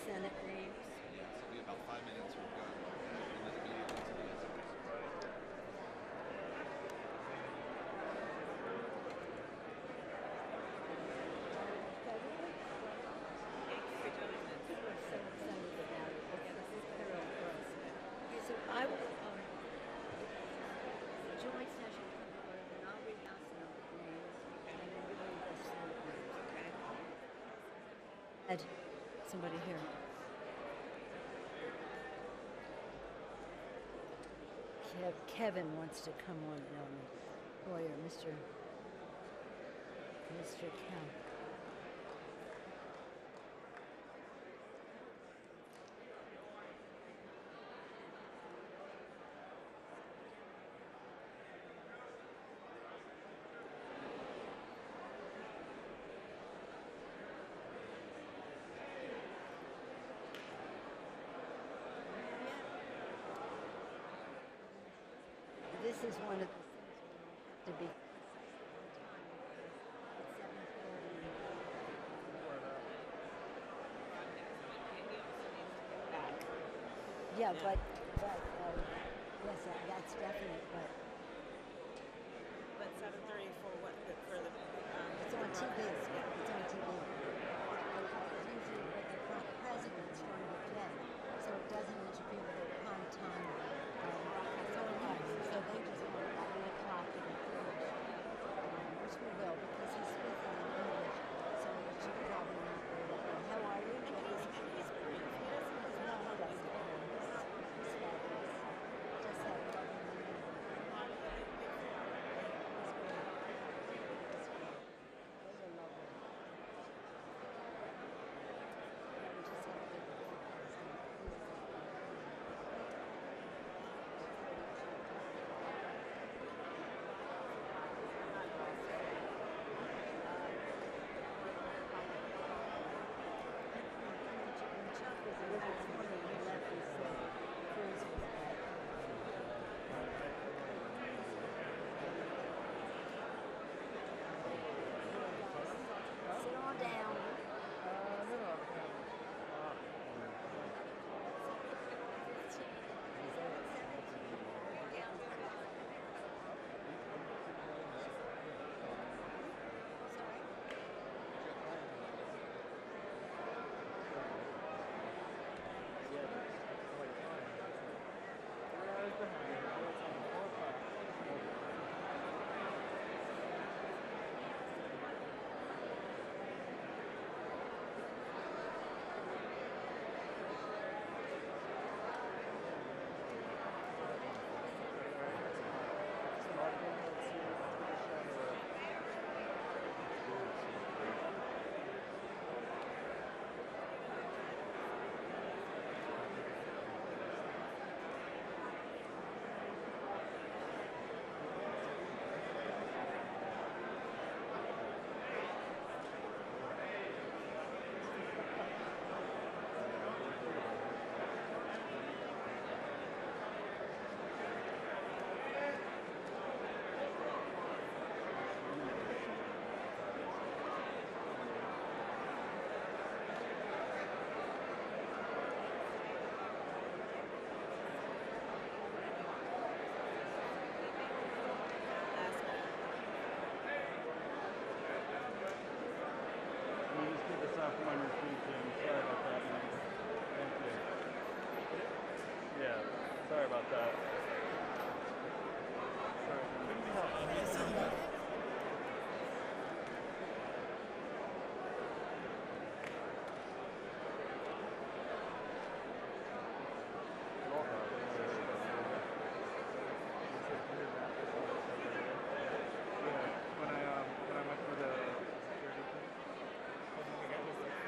Senate. Yes, it'll be about 5 minutes. We've got into the meeting into the Escort. So I will joint session come to order, and I'll read out some names, and then you read the Senate names, okay? Ed, somebody here. Kevin wants to come on, lawyer, Mr. Cal. This is one of the things we have to be yeah, but yes, that's definite. But 7:30 for what? For the It's on TV. It's on TV. It's usually what the president's going to play, so it doesn't interfere with the prime time. So they just want about 8 o'clock to be finished, which we will because he's speaking in English, so we should probably not go that way. How are you? he's brief. He doesn't. No, he doesn't. He's fabulous. Just had a lovely meeting. He's great. Those are lovely. Yeah, we just had a good meeting. Sit on down. Sorry? From on your feet, Jim. Sorry about that, man. Thank you. Yeah, sorry about that. Sorry. When I went through the security thing, I was like,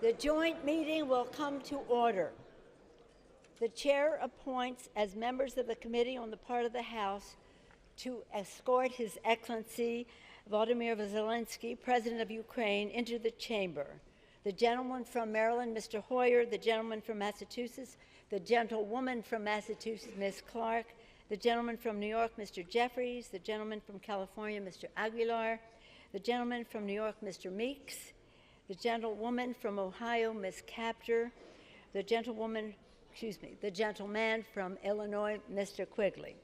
The joint meeting will come to order. The chair appoints as members of the committee on the part of the House to escort His Excellency Volodymyr Zelenskyy, President of Ukraine, into the chamber. The gentleman from Maryland, Mr. Hoyer, the gentleman from Massachusetts, the gentlewoman from Massachusetts, Ms. Clark, the gentleman from New York, Mr. Jeffries, the gentleman from California, Mr. Aguilar, the gentleman from New York, Mr. Meeks, the gentlewoman from Ohio, Ms. Capter, the gentleman from Illinois, Mr. Quigley.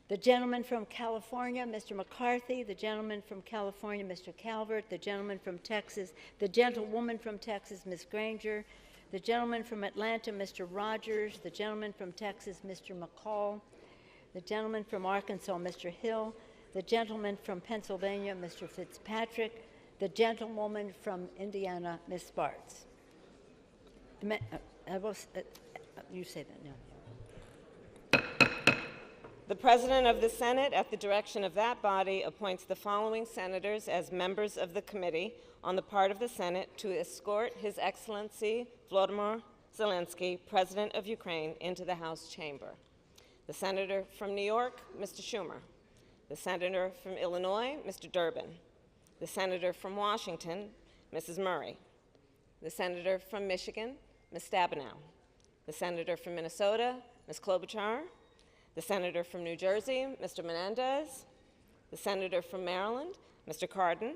The gentleman from California, Mr. McCarthy, the gentleman from California, Mr. Calvert, the gentleman from Texas, the gentlewoman from Texas, Ms. Granger, the gentleman from Atlanta, Mr. Rogers, the gentleman from Texas, Mr. McCall, the gentleman from Arkansas, Mr. Hill, the gentleman from Pennsylvania, Mr. Fitzpatrick, the gentlewoman from Indiana, Ms. Spartz. You say that now. The President of the Senate, at the direction of that body, appoints the following senators as members of the committee on the part of the Senate to escort His Excellency Volodymyr Zelenskyy, President of Ukraine, into the House chamber. The Senator from New York, Mr. Schumer. The Senator from Illinois, Mr. Durbin. The Senator from Washington, Mrs. Murray. The Senator from Michigan, Ms. Stabenow. The Senator from Minnesota, Ms. Klobuchar. The Senator from New Jersey, Mr. Menendez. The Senator from Maryland, Mr. Cardin.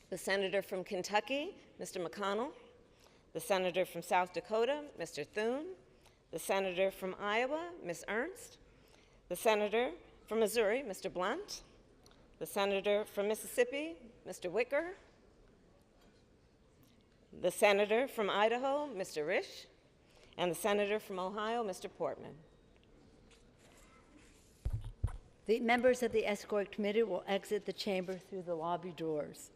The Senator from Kentucky, Mr. McConnell. The Senator from South Dakota, Mr. Thune. The Senator from Iowa, Ms. Ernst. The Senator from Missouri, Mr. Blunt. The Senator from Mississippi, Mr. Wicker. The Senator from Idaho, Mr. Risch. And the Senator from Ohio, Mr. Portman. The members of the Escort Committee will exit the chamber through the lobby doors.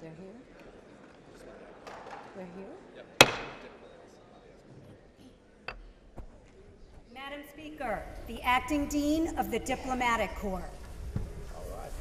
They're here? They're here? Madam Speaker, the Acting Dean of the Diplomatic Corps. Hello.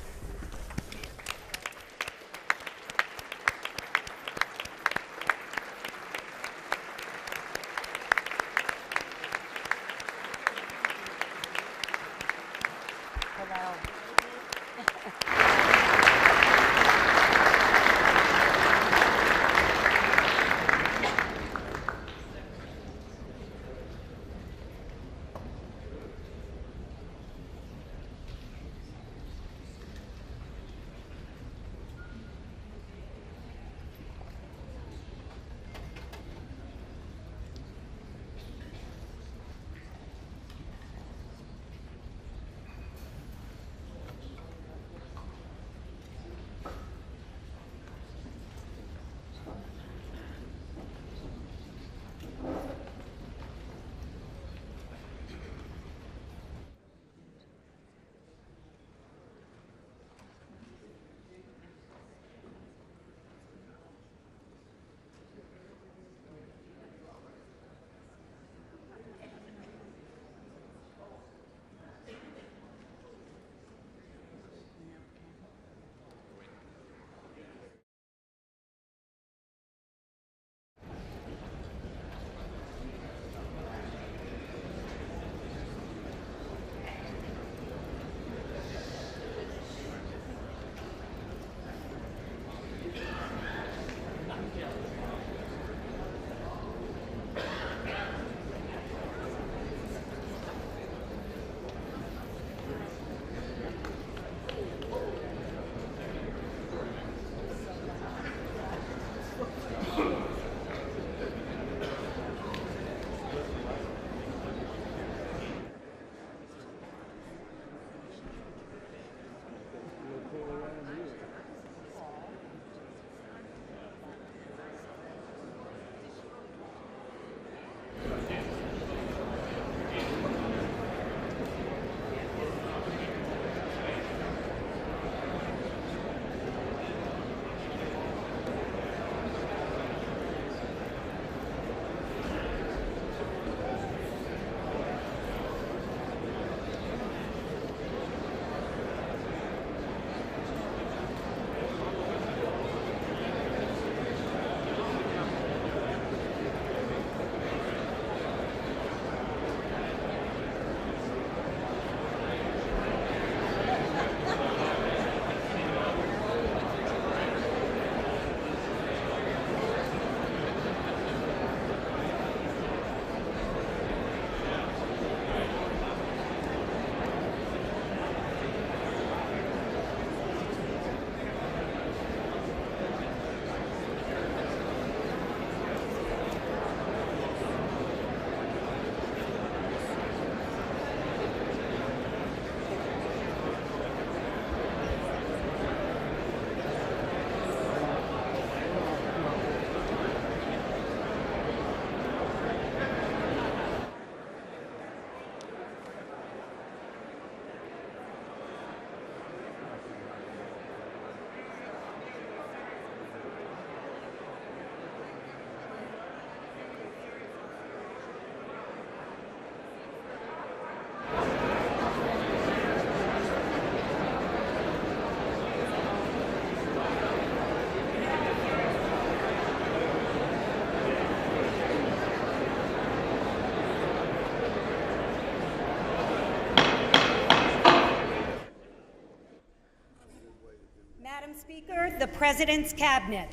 Speaker, the President's Cabinet.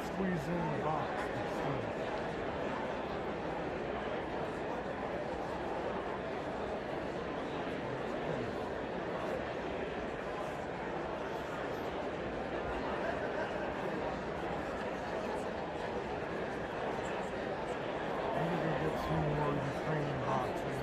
Squeeze in the box. I'm gonna get some more Ukrainian boxes.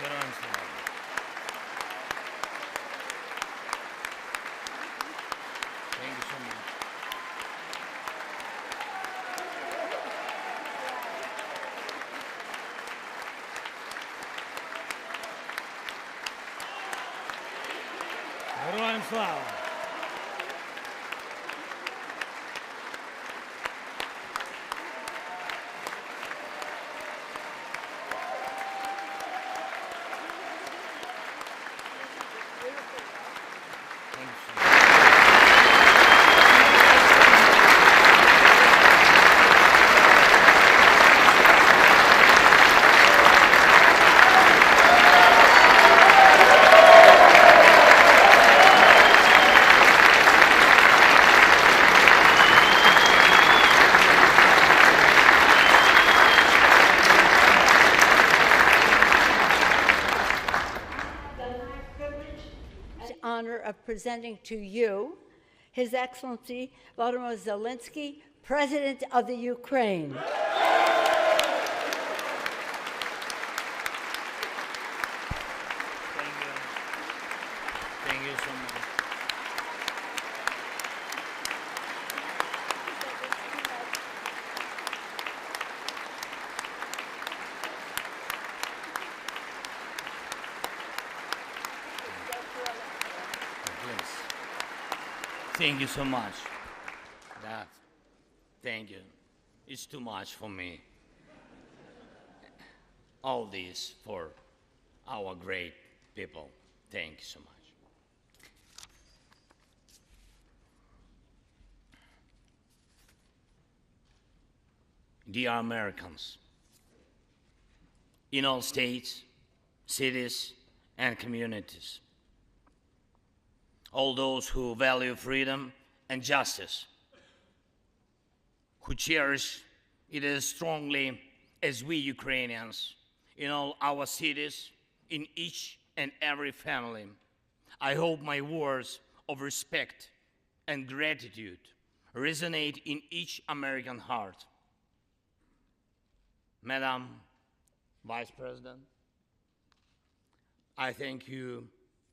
Героям слава. Thank you so much. Героям слава. Thank you so much. The honor of presenting to you His Excellency Volodymyr Zelenskyy, President of the Ukraine. Thank you. Thank you so much. Please. Thank you so much. That, thank you. It's too much for me. All this for our great people. Thank you so much. Dear Americans, in all states, cities, and communities, all those who value freedom and justice, who cherish it as strongly as we Ukrainians, in all our cities, in each and every family, I hope my words of respect and gratitude resonate in each American heart. Madam Vice President, I thank you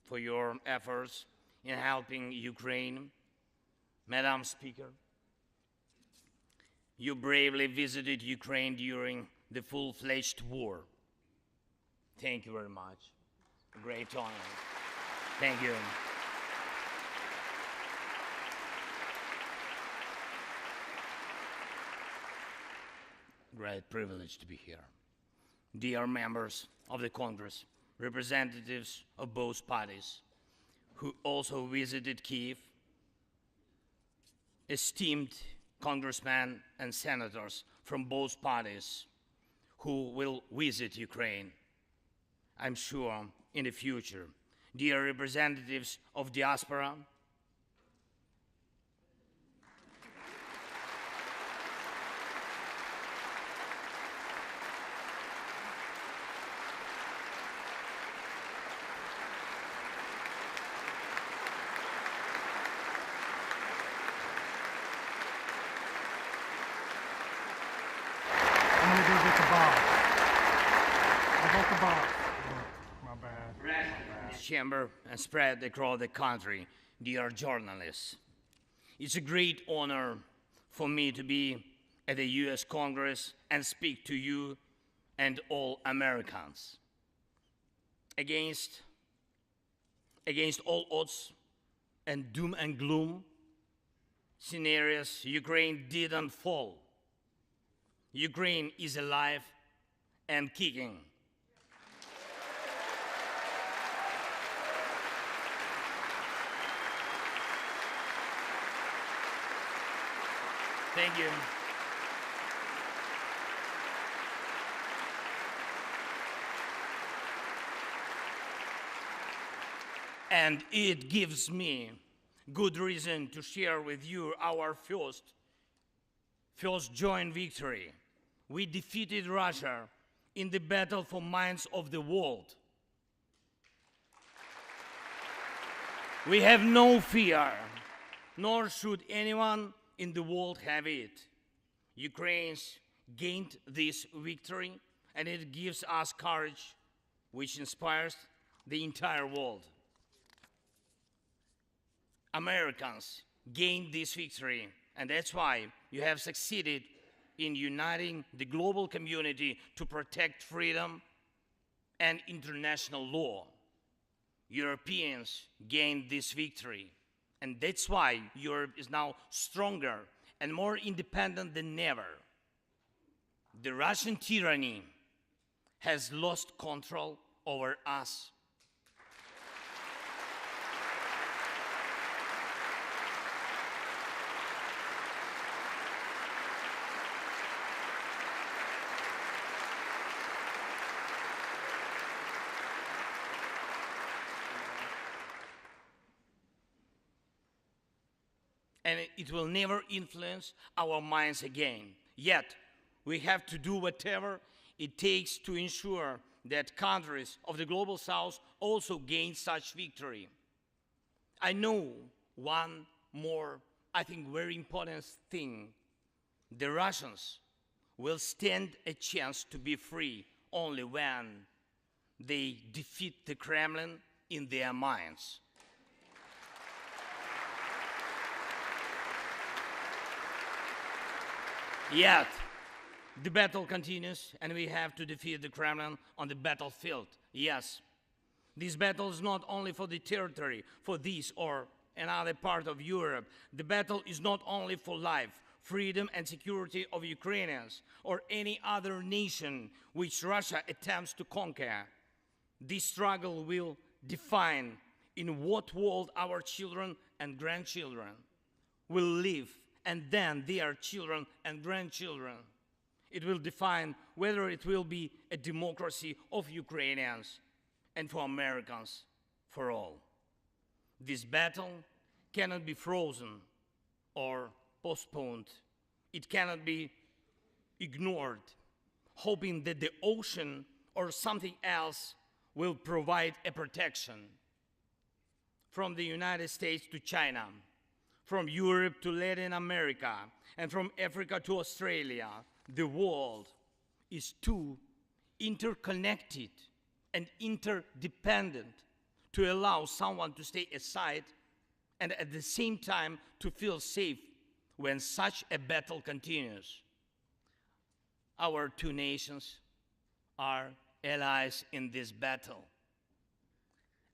for your efforts in helping Ukraine. Madam Speaker, you bravely visited Ukraine during the full-fledged war. Thank you very much. Great honor. Thank you. Great privilege to be here. Dear members of the Congress, representatives of both parties, who also visited Kyiv, esteemed congressmen and senators from both parties who will visit Ukraine, I'm sure, in the future. Dear representatives of diaspora, I'm gonna go get the ball. I got the ball. My bad. chamber and spread across the country, dear journalists. It's a great honor for me to be at the US Congress and speak to you and all Americans. Against all odds and doom and gloom scenarios, Ukraine didn't fall. Ukraine is alive and kicking. Thank you. And it gives me good reason to share with you our first joint victory. We defeated Russia in the battle for minds of the world. We have no fear, nor should anyone in the world have it. Ukrainians gained this victory, and it gives us courage which inspires the entire world. Americans gained this victory, and that's why you have succeeded in uniting the global community to protect freedom and international law. Europeans gained this victory, and that's why Europe is now stronger and more independent than ever. The Russian tyranny has lost control over us. And it will never influence our minds again. Yet, we have to do whatever it takes to ensure that countries of the Global South also gain such victory. I know one more, I think, very important thing. The Russians will stand a chance to be free only when they defeat the Kremlin in their minds. Yet, the battle continues, and we have to defeat the Kremlin on the battlefield. Yes, this battle is not only for the territory, for this or another part of Europe. The battle is not only for life, freedom, and security of Ukrainians or any other nation which Russia attempts to conquer. This struggle will define in what world our children and grandchildren will live, and then their children and grandchildren. It will define whether it will be a democracy of Ukrainians and for Americans for all. This battle cannot be frozen or postponed. It cannot be ignored, hoping that the ocean or something else will provide a protection. From the United States to China, from Europe to Latin America, and from Africa to Australia, the world is too interconnected and interdependent to allow someone to stay aside and at the same time to feel safe when such a battle continues. Our two nations are allies in this battle.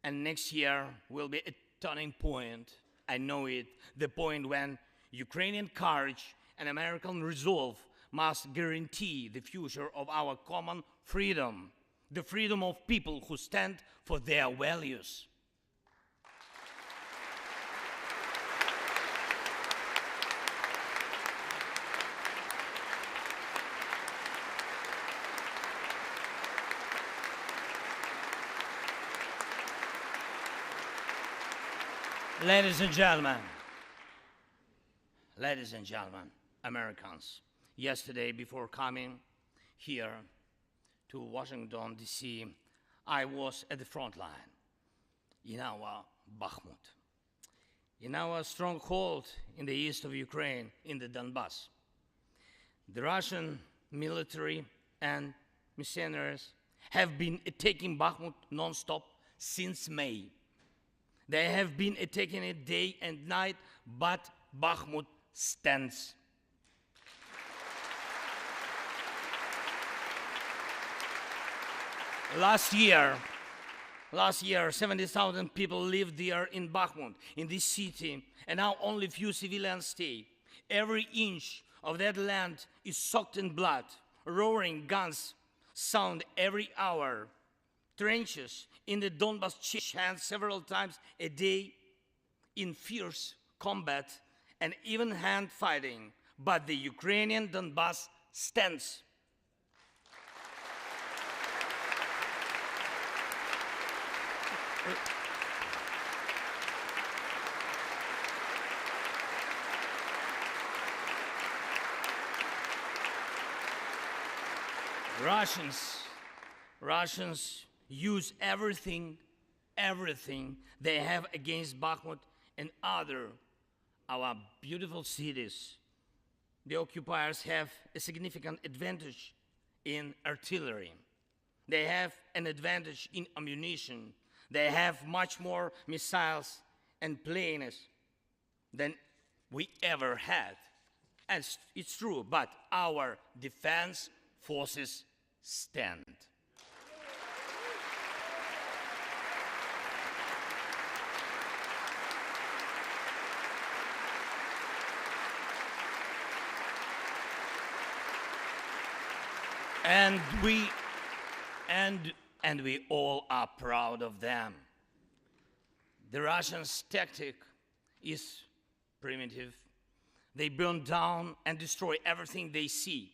And next year will be a turning point. I know it, the point when Ukrainian courage and American resolve must guarantee the future of our common freedom, the freedom of people who stand for their values. Ladies and gentlemen, Americans, yesterday before coming here to Washington, D.C., I was at the front line in our Bakhmut, in our stronghold in the east of Ukraine, in the Donbas. The Russian military and mercenaries have been attacking Bakhmut non-stop since May. They have been attacking it day and night, but Bakhmut stands. Last year, 70,000 people lived there in Bakhmut, in this city, and now only few civilians stay. Every inch of that land is soaked in blood. Roaring guns sound every hour. Trenches in the Donbas change hands several times a day in fierce combat and even hand fighting, but the Ukrainian Donbas stands. Russians use everything they have against Bakhmut and our beautiful cities. The occupiers have a significant advantage in artillery. They have an advantage in ammunition. They have much more missiles and planes than we ever had. And it's true, but our defense forces stand. And we all are proud of them. The Russians' tactic is primitive. They burn down and destroy everything they see.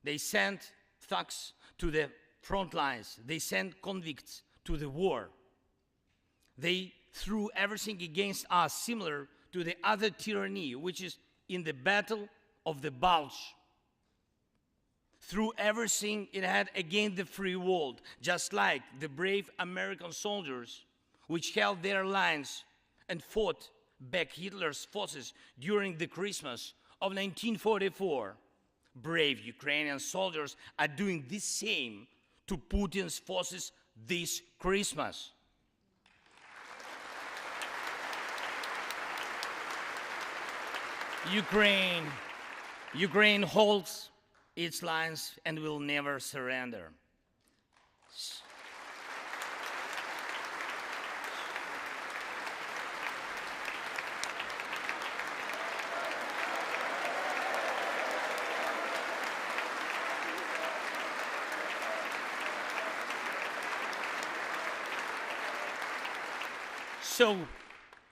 They send thugs to the front lines. They send convicts to the war. They threw everything against us, similar to the other tyranny, which is in the Battle of the Bulge. Threw everything it had against the free world, just like the brave American soldiers, which held their lines and fought back Hitler's forces during the Christmas of 1944. Brave Ukrainian soldiers are doing the same to Putin's forces this Christmas. Ukraine holds its lines and will never surrender.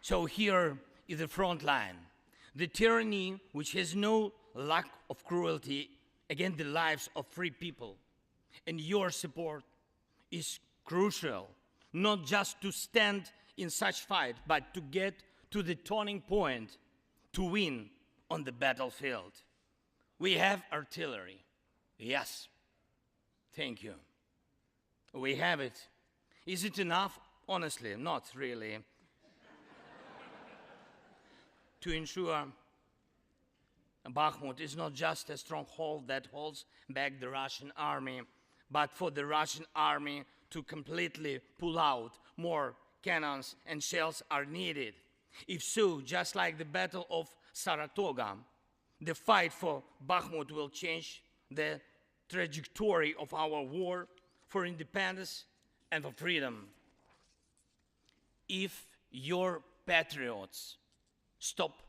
So here is the front line. The tyranny which has no lack of cruelty against the lives of free people. And your support is crucial, not just to stand in such fight, but to get to the turning point to win on the battlefield. We have artillery. Yes. Thank you. We have it. Is it enough? Honestly, not really. To ensure Bakhmut is not just a stronghold that holds back the Russian army, but for the Russian army to completely pull out, more cannons and shells are needed. If so, just like the Battle of Saratoga, the fight for Bakhmut will change the trajectory of our war for independence and for freedom. If your patriots stop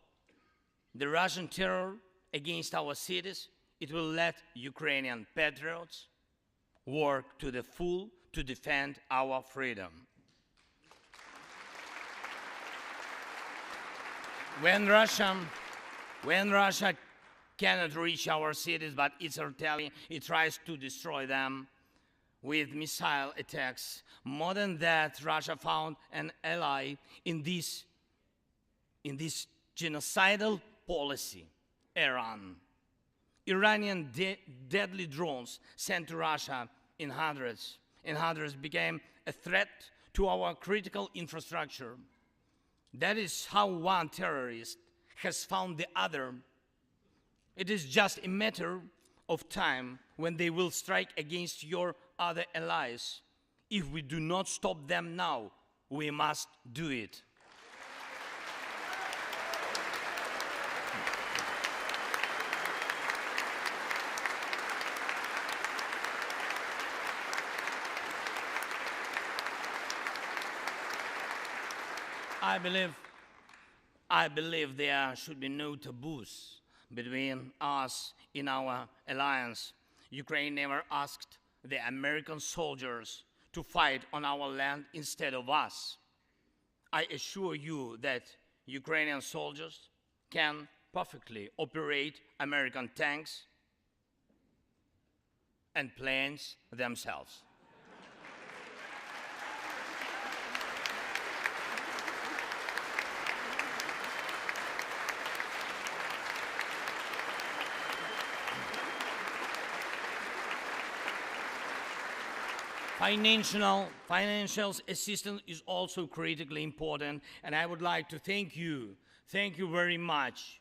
the Russian terror against our cities, it will let Ukrainian patriots work to the full to defend our freedom. When Russia cannot reach our cities, but its artillery, it tries to destroy them with missile attacks. More than that, Russia found an ally in this genocidal policy, Iran. Iranian deadly drones sent to Russia in hundreds became a threat to our critical infrastructure. That is how one terrorist has found the other. It is just a matter of time when they will strike against your other allies. If we do not stop them now, we must do it. I believe there should be no taboos between us in our alliance. Ukraine never asked the American soldiers to fight on our land instead of us. I assure you that Ukrainian soldiers can perfectly operate American tanks and planes themselves. Financial assistance is also critically important, and I would like to thank you very much.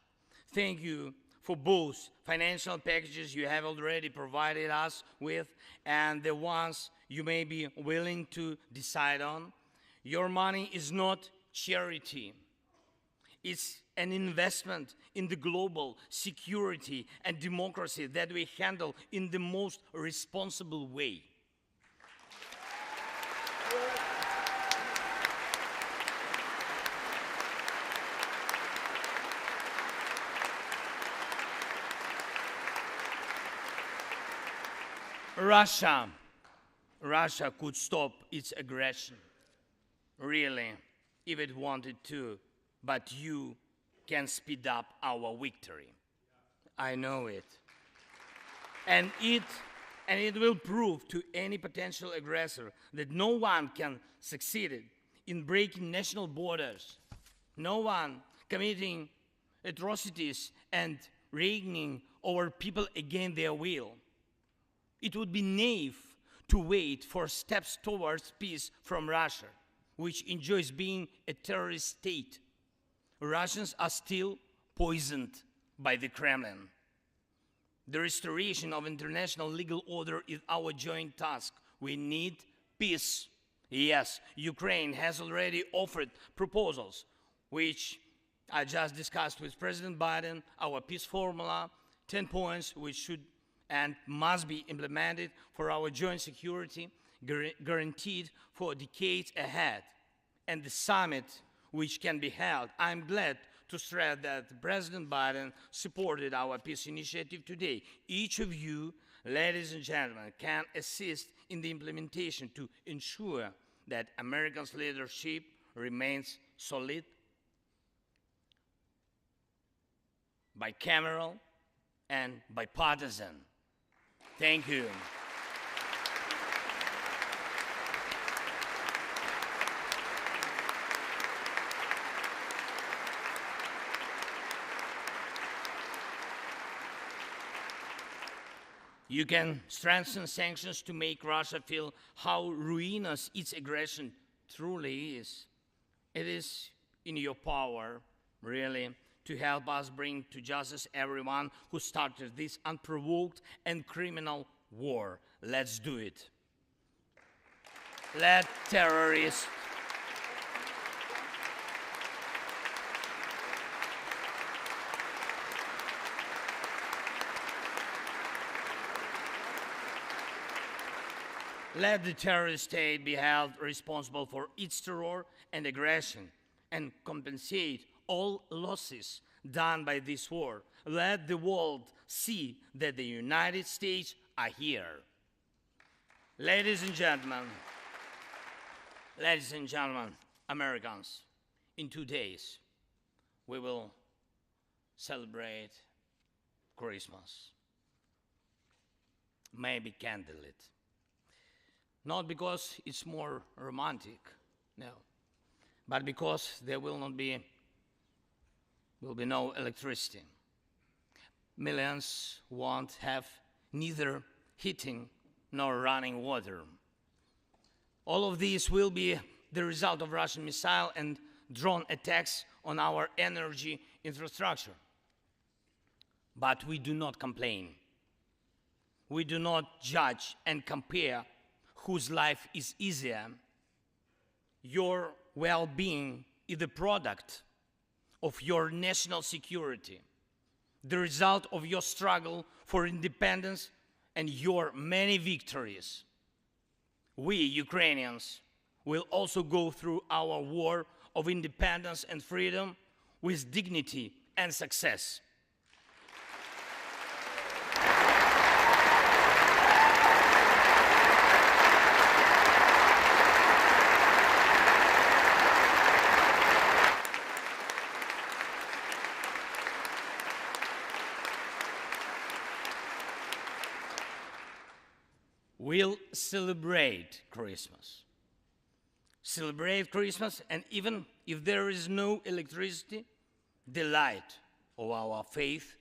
Thank you for both financial packages you have already provided us with and the ones you may be willing to decide on. Your money is not charity. It's an investment in the global security and democracy that we handle in the most responsible way. Russia could stop its aggression, really, if it wanted to, but you can speed up our victory. I know it. And it will prove to any potential aggressor that no one can succeed in breaking national borders, no one committing atrocities and reigning over people against their will. It would be naive to wait for steps towards peace from Russia, which enjoys being a terrorist state. Russians are still poisoned by the Kremlin. The restoration of international legal order is our joint task. We need peace. Yes, Ukraine has already offered proposals, which I just discussed with President Biden, our peace formula, 10 points which should and must be implemented for our joint security, guaranteed for decades ahead. And the summit which can be held, I'm glad to stress that President Biden supported our peace initiative today. Each of you, ladies and gentlemen, can assist in the implementation to ensure that America's leadership remains solid, bicameral, and bipartisan. Thank you. You can strengthen sanctions to make Russia feel how ruinous its aggression truly is. It is in your power, really, to help us bring to justice everyone who started this unprovoked and criminal war. Let's do it. Let terrorists let the terrorist state be held responsible for its terror and aggression and compensate all losses done by this war. Let the world see that the United States are here. Ladies and gentlemen, Americans, in 2 days, we will celebrate Christmas. Maybe candlelit. Not because it's more romantic, no, but because there will be no electricity. Millions won't have neither heating nor running water. All of these will be the result of Russian missile and drone attacks on our energy infrastructure. But we do not complain. We do not judge and compare whose life is easier. Your well-being is the product of your national security, the result of your struggle for independence and your many victories. We, Ukrainians, will also go through our war of independence and freedom with dignity and success. We'll celebrate Christmas. Celebrate Christmas, and even if there is no electricity, the light of our faith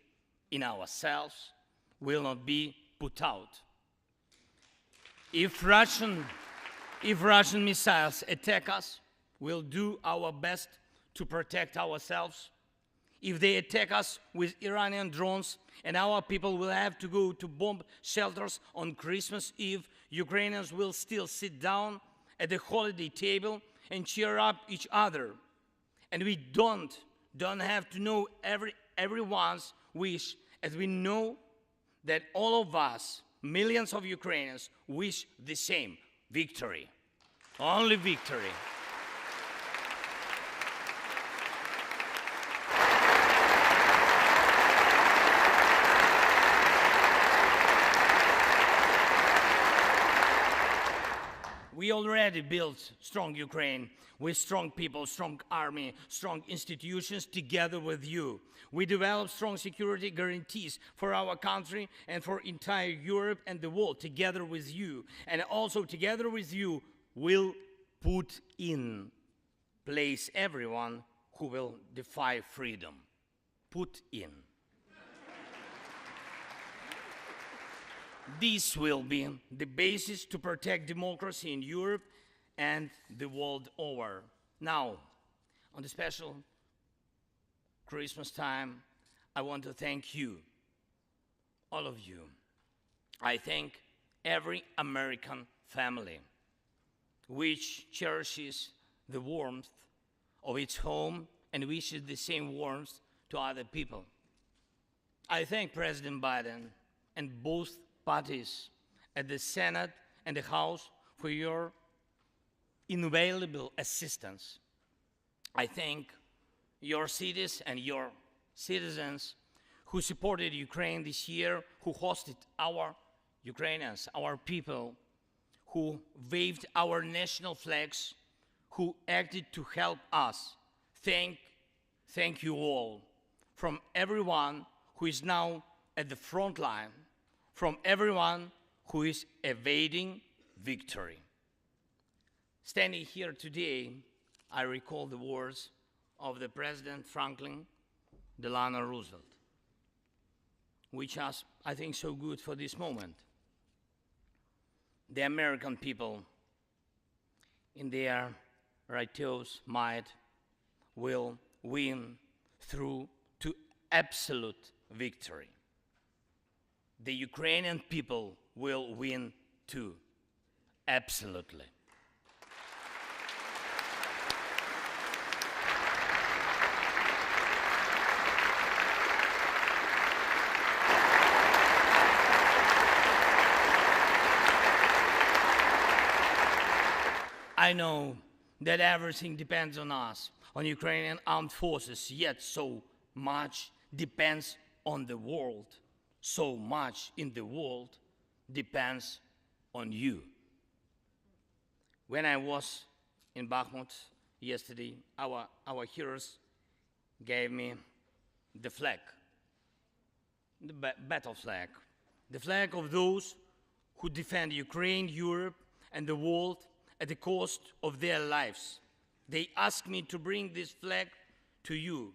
in ourselves will not be put out. If Russian missiles attack us, we'll do our best to protect ourselves. If they attack us with Iranian drones and our people will have to go to bomb shelters on Christmas Eve, Ukrainians will still sit down at the holiday table and cheer up each other. And we don't have to know everyone's wish, as we know that all of us, millions of Ukrainians, wish the same: victory. Only victory. We already built strong Ukraine with strong people, strong army, strong institutions together with you. We developed strong security guarantees for our country and for entire Europe and the world together with you. And also together with you, we'll put in place everyone who will defy freedom. Put in. This will be the basis to protect democracy in Europe and the world over. Now, on the special Christmas time, I want to thank you, all of you. I thank every American family which cherishes the warmth of its home and wishes the same warmth to other people. I thank President Biden and both parties at the Senate and the House for your invaluable assistance. I thank your cities and your citizens who supported Ukraine this year, who hosted our Ukrainians, our people, who waved our national flags, who acted to help us. Thank you all, from everyone who is now at the front line, from everyone who is evading victory. Standing here today, I recall the words of the President Franklin Delano Roosevelt, which are, I think, so good for this moment. The American people, in their righteous might, will win through to absolute victory. The Ukrainian people will win too, absolutely. I know that everything depends on us, on Ukrainian armed forces, yet so much depends on the world. So much in the world depends on you. When I was in Bakhmut yesterday, our heroes gave me the flag, the battle flag, the flag of those who defend Ukraine, Europe, and the world at the cost of their lives. They asked me to bring this flag to you,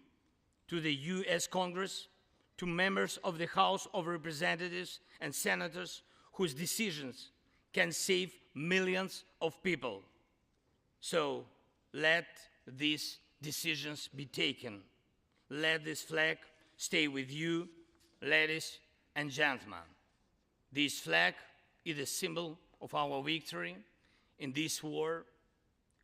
to the US Congress, to members of the House of Representatives and senators whose decisions can save millions of people. So let these decisions be taken. Let this flag stay with you, ladies and gentlemen. This flag is a symbol of our victory. In this war,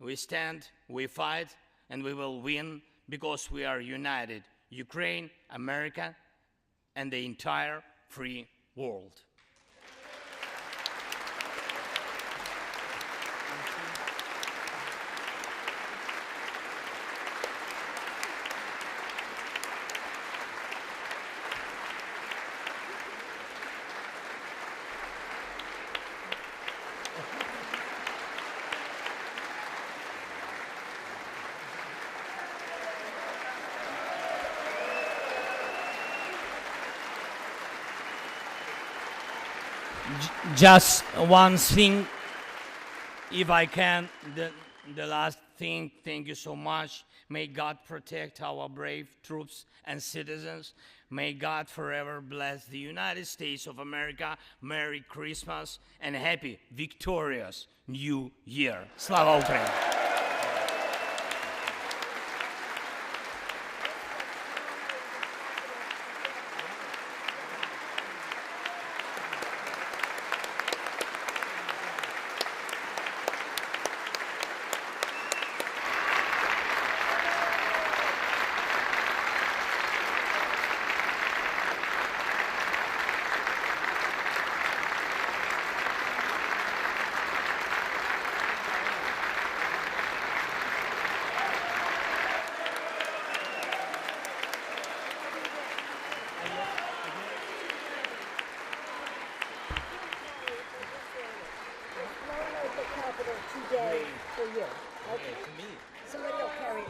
we stand, we fight, and we will win because we are united. Ukraine, America, and the entire free world. Just one thing, if I can, the last thing, thank you so much. May God protect our brave troops and citizens. May God forever bless the United States of America. Merry Christmas and happy, victorious New Year. Slava Ukraini! today for you. Okay? To me, Somebody will carry it.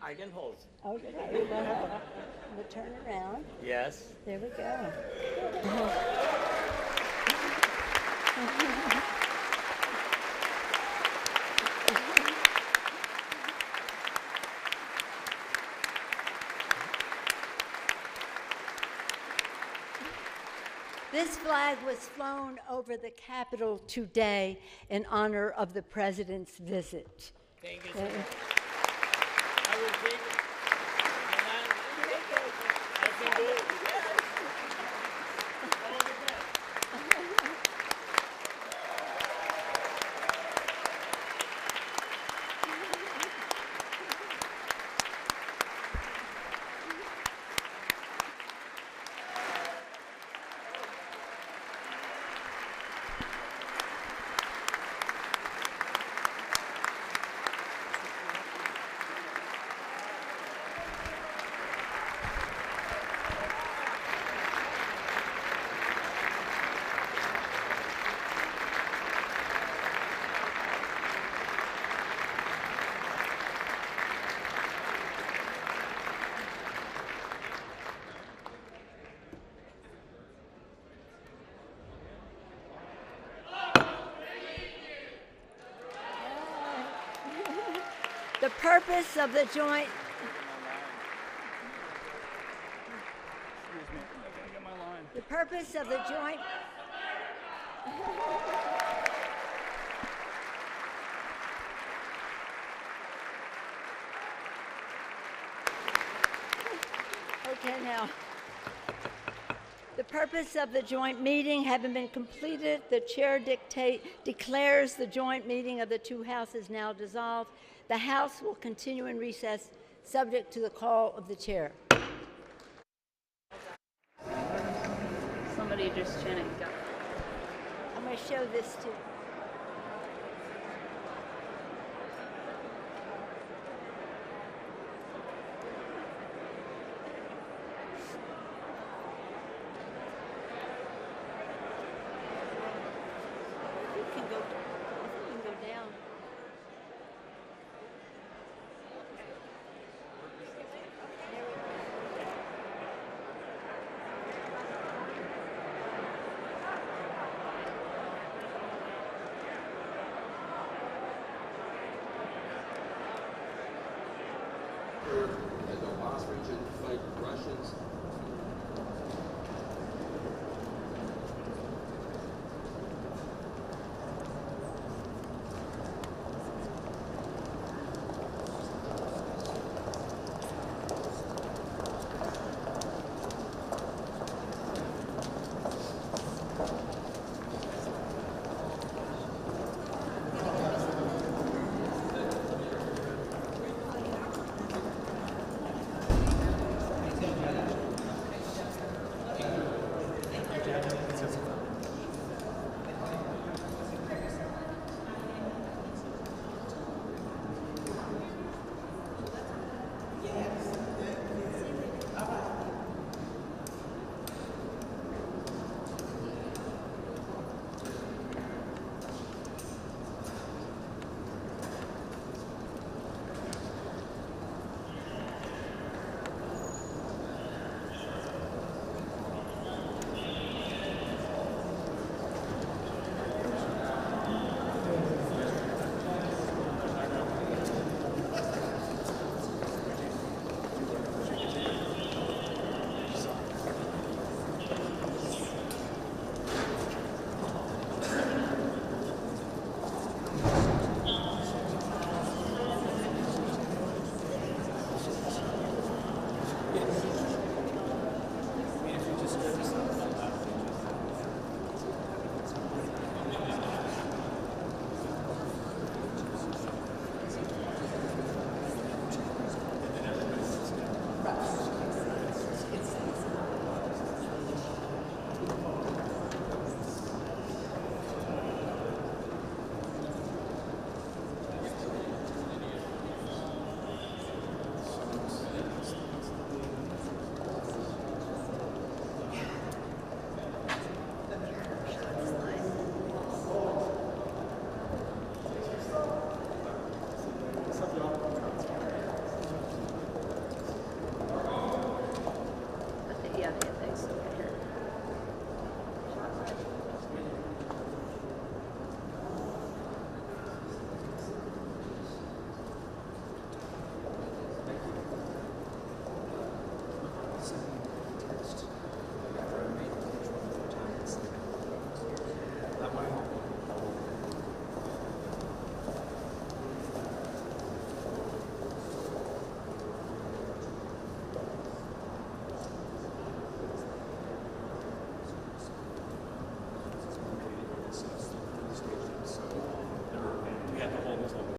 I can hold. Okay, we'll turn around. Yes. There we go. This flag was flown over the Capitol today in honor of the President's visit. Thank you so much. I will take it. I can do it. All the best. The purpose of the joint The purpose of the joint Okay, now. The purpose of the joint meeting having been completed, the chair declares the joint meeting of the two houses now dissolved. The House will continue in recess, subject to the call of the chair. Somebody just chanted, go. I'm going to show this to You can go down. the Donbass region to fight Russians